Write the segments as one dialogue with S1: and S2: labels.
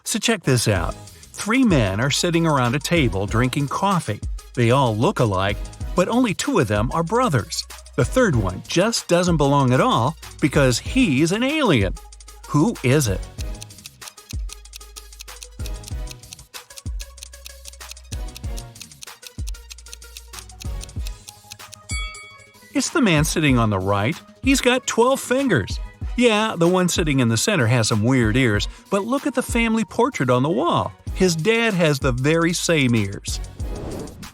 S1: So check this out. 3 men are sitting around a table drinking coffee. They all look alike, but only 2 of them are brothers. The third one just doesn't belong at all because he's an alien. Who is it? It's the man sitting on the right. He's got 12 fingers. Yeah, the one sitting in the center has some weird ears, but look at the family portrait on the wall. His dad has the very same ears.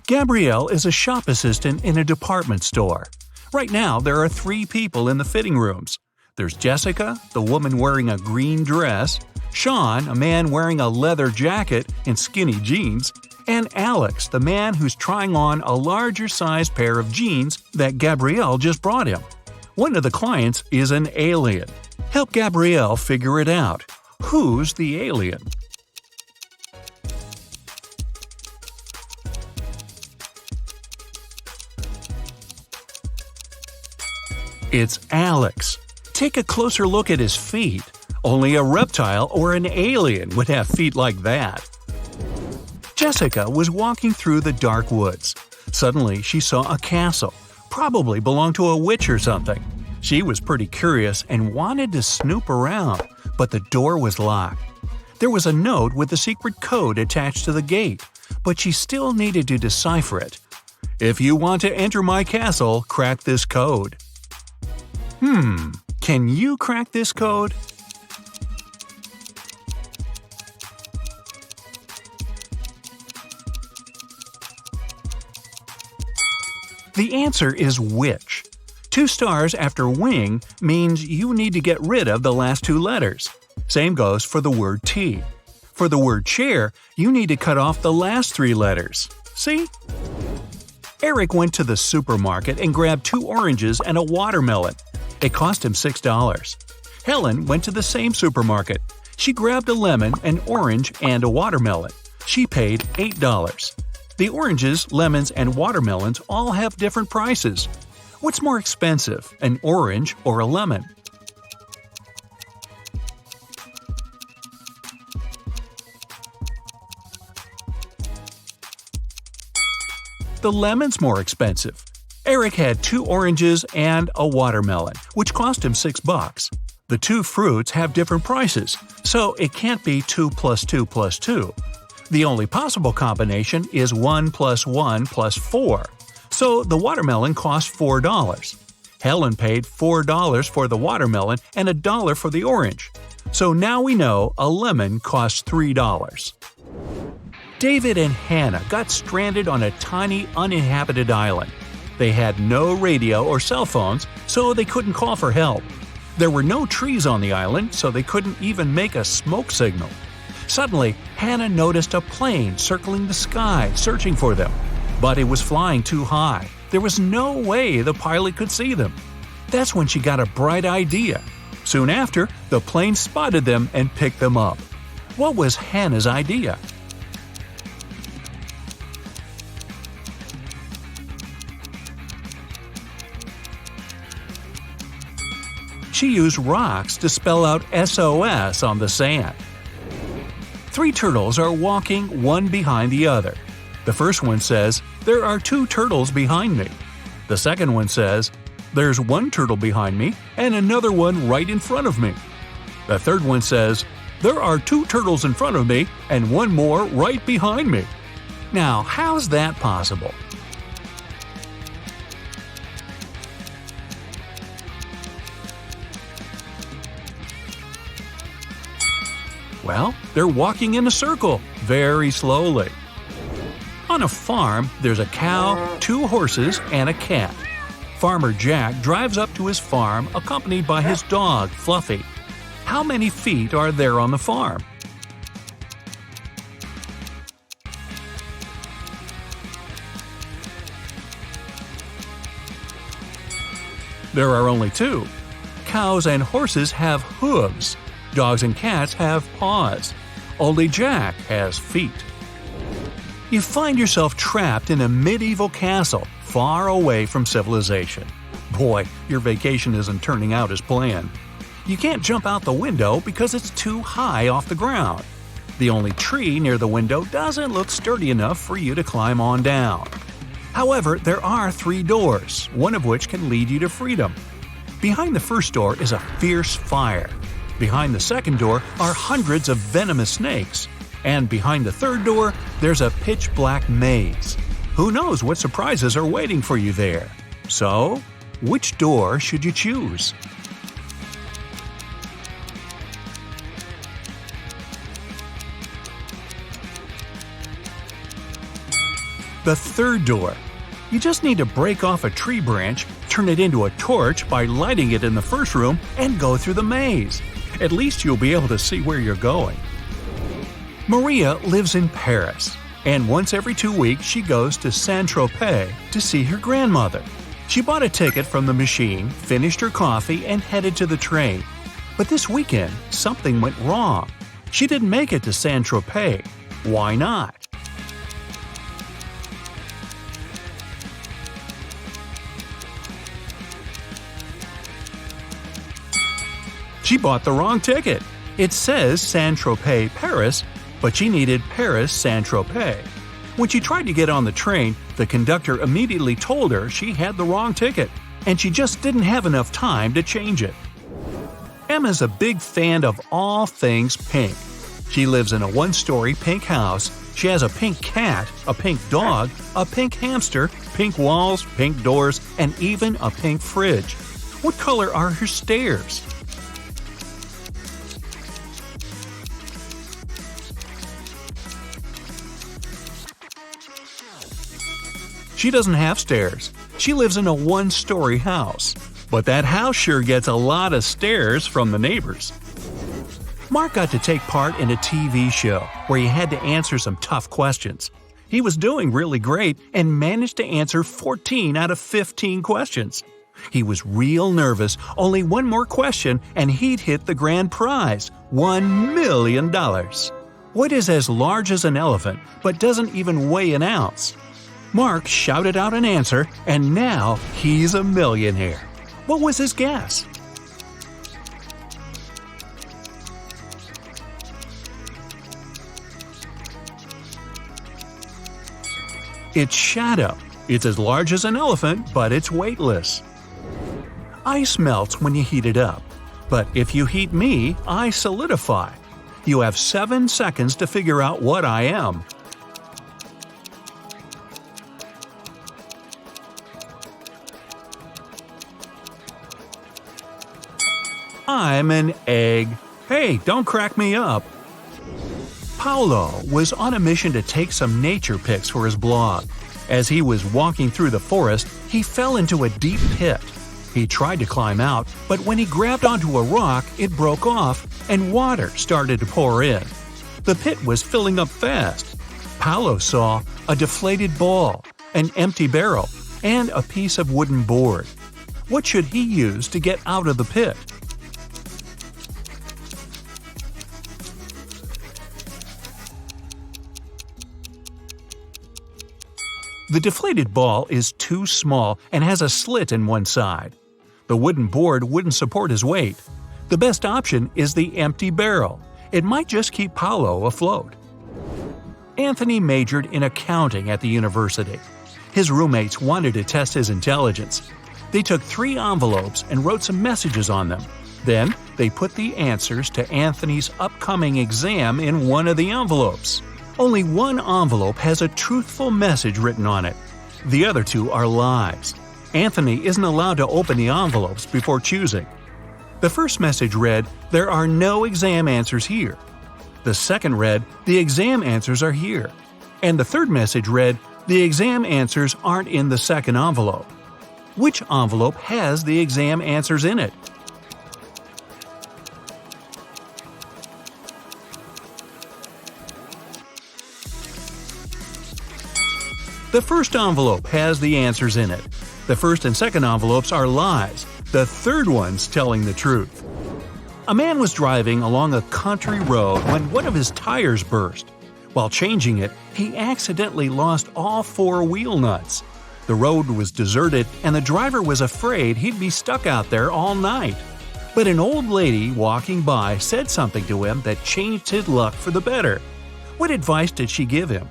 S1: Gabrielle is a shop assistant in a department store. Right now, there are 3 people in the fitting rooms. There's Jessica, the woman wearing a green dress, Sean, a man wearing a leather jacket and skinny jeans, and Alex, the man who's trying on a larger-sized pair of jeans that Gabrielle just brought him. One of the clients is an alien. Help Gabrielle figure it out. Who's the alien? It's Alex. Take a closer look at his feet. Only a reptile or an alien would have feet like that. Jessica was walking through the dark woods. Suddenly, she saw a castle. Probably belonged to a witch or something. She was pretty curious and wanted to snoop around, but the door was locked. There was a note with a secret code attached to the gate, but she still needed to decipher it. If you want to enter my castle, crack this code. Can you crack this code? The answer is witch. 2 stars after wing means you need to get rid of the last 2 letters. Same goes for the word tea. For the word chair, you need to cut off the last 3 letters. See? Eric went to the supermarket and grabbed 2 oranges and a watermelon. It cost him $6. Helen went to the same supermarket. She grabbed a lemon, an orange, and a watermelon. She paid $8. The oranges, lemons, and watermelons all have different prices. What's more expensive, an orange or a lemon? The lemon's more expensive. Eric had 2 oranges and a watermelon, which cost him $6. The 2 fruits have different prices, so it can't be 2 plus 2 plus 2. The only possible combination is 1 plus 1 plus 4, so the watermelon cost $4. Helen paid $4 for the watermelon and $1 for the orange. So now we know a lemon costs $3. David and Hannah got stranded on a tiny uninhabited island. They had no radio or cell phones, so they couldn't call for help. There were no trees on the island, so they couldn't even make a smoke signal. Suddenly, Hannah noticed a plane circling the sky, searching for them. But it was flying too high. There was no way the pilot could see them. That's when she got a bright idea. Soon after, the plane spotted them and picked them up. What was Hannah's idea? She used rocks to spell out SOS on the sand. 3 turtles are walking one behind the other. The first one says, "There are 2 turtles behind me." The second one says, "There's 1 turtle behind me and another one right in front of me." The third one says, "There are 2 turtles in front of me and 1 more right behind me." Now, how's that possible? Well, they're walking in a circle, very slowly. On a farm, there's a cow, 2 horses, and a cat. Farmer Jack drives up to his farm accompanied by his dog, Fluffy. How many feet are there on the farm? There are only 2. Cows and horses have hooves. Dogs and cats have paws. Only Jack has feet. You find yourself trapped in a medieval castle, far away from civilization. Boy, your vacation isn't turning out as planned. You can't jump out the window because it's too high off the ground. The only tree near the window doesn't look sturdy enough for you to climb on down. However, there are 3 doors, one of which can lead you to freedom. Behind the first door is a fierce fire. Behind the second door are hundreds of venomous snakes. And behind the third door, there's a pitch-black maze. Who knows what surprises are waiting for you there? So, which door should you choose? The third door. You just need to break off a tree branch, turn it into a torch by lighting it in the first room, and go through the maze. At least you'll be able to see where you're going. Maria lives in Paris, and once every 2 weeks she goes to Saint-Tropez to see her grandmother. She bought a ticket from the machine, finished her coffee, and headed to the train. But this weekend, something went wrong. She didn't make it to Saint-Tropez. Why not? She bought the wrong ticket. It says Saint-Tropez, Paris, but she needed Paris, Saint-Tropez. When she tried to get on the train, the conductor immediately told her she had the wrong ticket, and she just didn't have enough time to change it. Emma's a big fan of all things pink. She lives in a 1-story pink house. She has a pink cat, a pink dog, a pink hamster, pink walls, pink doors, and even a pink fridge. What color are her stairs? She doesn't have stairs. She lives in a 1-story house. But that house sure gets a lot of stares from the neighbors. Mark got to take part in a TV show where he had to answer some tough questions. He was doing really great and managed to answer 14 out of 15 questions. He was real nervous, only one more question and he'd hit the grand prize, $1 million. What is as large as an elephant but doesn't even weigh an ounce? Mark shouted out an answer, and now he's a millionaire. What was his guess? It's shadow. It's as large as an elephant, but it's weightless. Ice melts when you heat it up. But if you heat me, I solidify. You have 7 seconds to figure out what I am. I'm an egg. Hey, don't crack me up. Paulo was on a mission to take some nature pics for his blog. As he was walking through the forest, he fell into a deep pit. He tried to climb out, but when he grabbed onto a rock, it broke off and water started to pour in. The pit was filling up fast. Paulo saw a deflated ball, an empty barrel, and a piece of wooden board. What should he use to get out of the pit? The deflated ball is too small and has a slit in one side. The wooden board wouldn't support his weight. The best option is the empty barrel. It might just keep Paulo afloat. Anthony majored in accounting at the university. His roommates wanted to test his intelligence. They took 3 envelopes and wrote some messages on them. Then, they put the answers to Anthony's upcoming exam in one of the envelopes. Only one envelope has a truthful message written on it. The other 2 are lies. Anthony isn't allowed to open the envelopes before choosing. The first message read, "There are no exam answers here." The second read, "The exam answers are here." And the third message read, "The exam answers aren't in the second envelope." Which envelope has the exam answers in it? The first envelope has the answers in it. The first and second envelopes are lies. The third one's telling the truth. A man was driving along a country road when one of his tires burst. While changing it, he accidentally lost all 4 wheel nuts. The road was deserted and the driver was afraid he'd be stuck out there all night. But an old lady walking by said something to him that changed his luck for the better. What advice did she give him?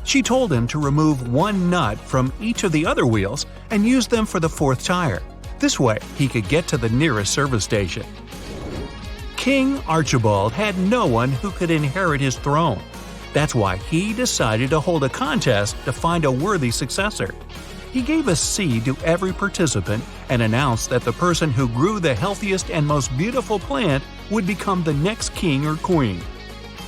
S1: She told him to remove one nut from each of the other wheels and use them for the fourth tire. This way, he could get to the nearest service station. King Archibald had no one who could inherit his throne. That's why he decided to hold a contest to find a worthy successor. He gave a seed to every participant and announced that the person who grew the healthiest and most beautiful plant would become the next king or queen.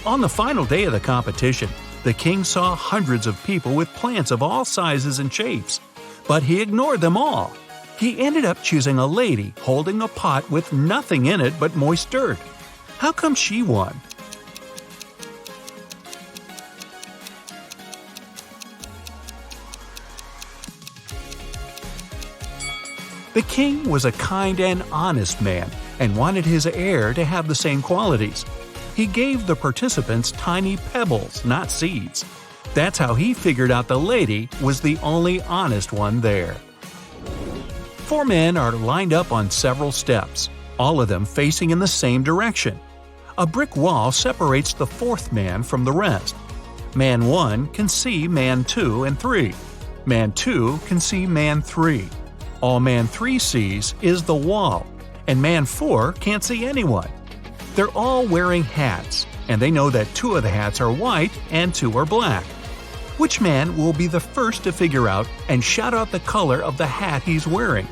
S1: On the final day of the competition, the king saw hundreds of people with plants of all sizes and shapes, but he ignored them all. He ended up choosing a lady holding a pot with nothing in it but moist dirt. How come she won? The king was a kind and honest man and wanted his heir to have the same qualities. He gave the participants tiny pebbles, not seeds. That's how he figured out the lady was the only honest one there. 4 men are lined up on several steps, all of them facing in the same direction. A brick wall separates the 4th man from the rest. Man 1 can see man 2 and 3. Man 2 can see man 3. All man 3 sees is the wall, and man 4 can't see anyone. They're all wearing hats, and they know that 2 of the hats are white and 2 are black. Which man will be the first to figure out and shout out the color of the hat he's wearing?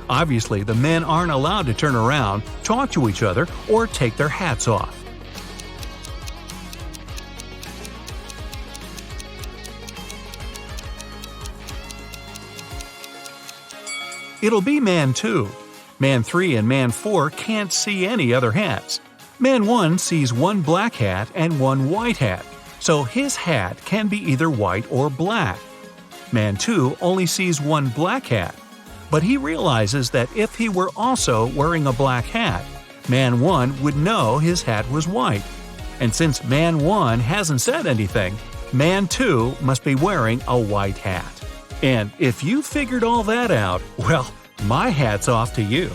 S1: Obviously, the men aren't allowed to turn around, talk to each other, or take their hats off. It'll be man 2. Man 3 and man 4 can't see any other hats. Man 1 sees 1 black hat and 1 white hat, so his hat can be either white or black. Man 2 only sees 1 black hat, but he realizes that if he were also wearing a black hat, Man 1 would know his hat was white. And since Man 1 hasn't said anything, Man 2 must be wearing a white hat. And if you figured all that out, well, my hat's off to you.